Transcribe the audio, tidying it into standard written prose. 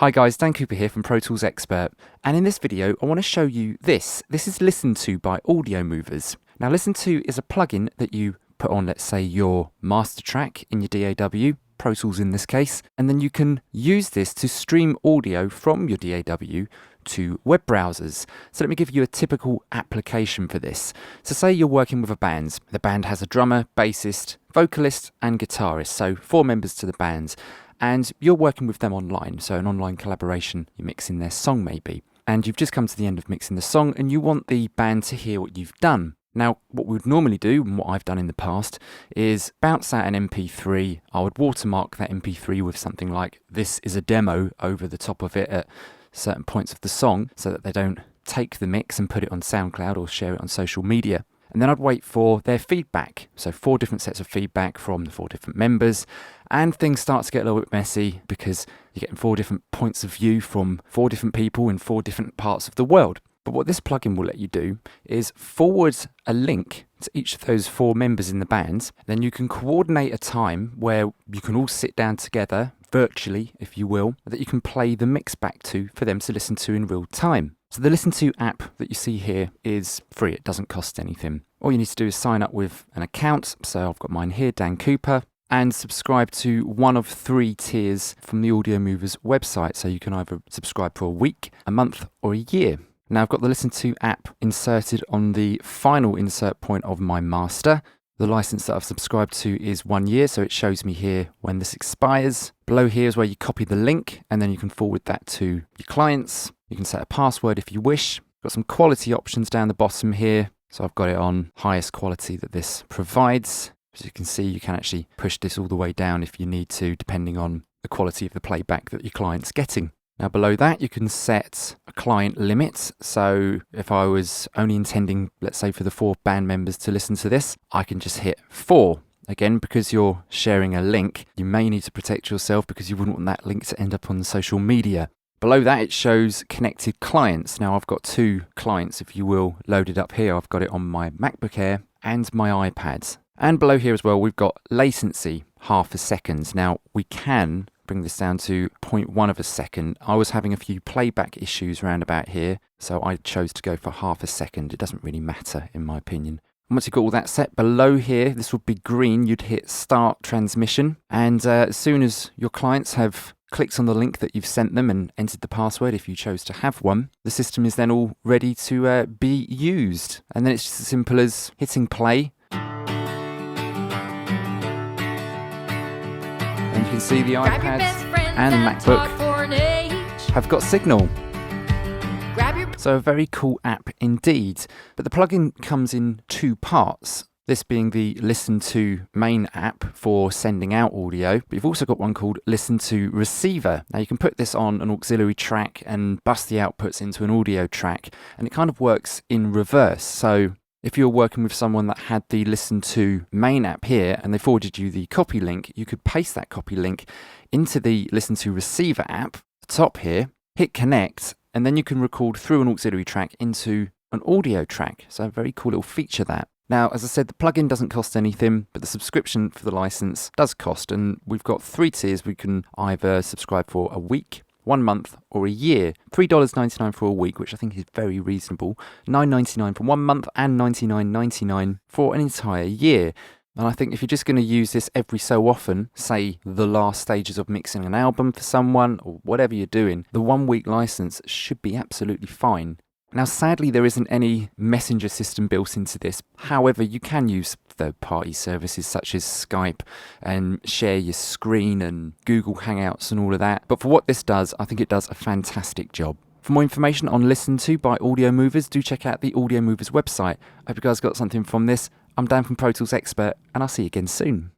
Hi guys, Dan Cooper here from Pro Tools Expert, and in this video I want to show you this. This is LISTENTO by Audiomovers. Now LISTENTO is a plugin that you put on, let's say, your master track in your DAW, Pro Tools in this case, and then you can use this to stream audio from your DAW to web browsers. So let me give you a typical application for this. So say you're working with a band. The band has a drummer, bassist, vocalist and guitarist, so 4 members to the band. And you're working with them online, so an online collaboration, you're mixing their song maybe. And you've just come to the end of mixing the song and you want the band to hear what you've done. Now, what we would normally do, and what I've done in the past, is bounce out an MP3. I would watermark that MP3 with something like, "This is a demo" over the top of it at certain points of the song, so that they don't take the mix and put it on SoundCloud or share it on social media. And then I'd wait for their feedback. So 4 different sets of feedback from the 4 different members. And things start to get a little bit messy because you're getting 4 different points of view from 4 different people in 4 different parts of the world. But what this plugin will let you do is forward a link to each of those 4 members in the band. Then you can coordinate a time where you can all sit down together, virtually, if you will, that you can play the mix back to for them to listen to in real time. So the LISTENTO app that you see here is free, it doesn't cost anything. All you need to do is sign up with an account, so I've got mine here, Dan Cooper, and subscribe to one of 3 tiers from the Audiomovers website, so you can either subscribe for a week, a month or a year. Now I've got the LISTENTO app inserted on the final insert point of my master. The license that I've subscribed to is 1 year, so it shows me here when this expires. Below here is where you copy the link, and then you can forward that to your clients. You can set a password if you wish. Got some quality options down the bottom here. So I've got it on highest quality that this provides. As you can see, you can actually push this all the way down if you need to, depending on the quality of the playback that your client's getting. Now below that, you can set a client limit. So if I was only intending, let's say, for the 4 band members to listen to this, I can just hit 4. Again, because you're sharing a link, you may need to protect yourself because you wouldn't want that link to end up on social media. Below that, it shows connected clients. Now I've got 2 clients, if you will, loaded up here. I've got it on my MacBook Air and my iPad. And below here as well, we've got latency, half a second. Now we can bring this down to 0.1 of a second. I was having a few playback issues around about here, so I chose to go for half a second. It doesn't really matter, in my opinion. Once you've got all that set, below here, this would be green, you'd hit start transmission. And as soon as your clients have clicked on the link that you've sent them and entered the password, if you chose to have one, the system is then all ready to be used. And then it's just as simple as hitting play. And you can see the iPad and the MacBook have got signal. So a very cool app indeed. But the plugin comes in 2 parts. This being the LISTENTO main app for sending out audio, but you've also got one called LISTENTO Receiver. Now you can put this on an auxiliary track and bust the outputs into an audio track, and it kind of works in reverse. So if you're working with someone that had the LISTENTO main app here and they forwarded you the copy link, you could paste that copy link into the LISTENTO Receiver app, the top here, hit connect, and then you can record through an auxiliary track into an audio track. So a very cool little feature that. Now, as I said, the plugin doesn't cost anything, but the subscription for the license does cost. And we've got 3 tiers. We can either subscribe for a week, 1 month, or a year. $3.99 for a week, which I think is very reasonable. $9.99 for 1 month and $99.99 for an entire year. And I think if you're just going to use this every so often, say the last stages of mixing an album for someone or whatever you're doing, the 1 week license should be absolutely fine. Now, sadly, there isn't any messenger system built into this. However, you can use third-party services such as Skype and share your screen and Google Hangouts and all of that. But for what this does, I think it does a fantastic job. For more information on LISTENTO by Audiomovers, do check out the Audiomovers website. I hope you guys got something from this. I'm Dan from Pro Tools Expert, and I'll see you again soon.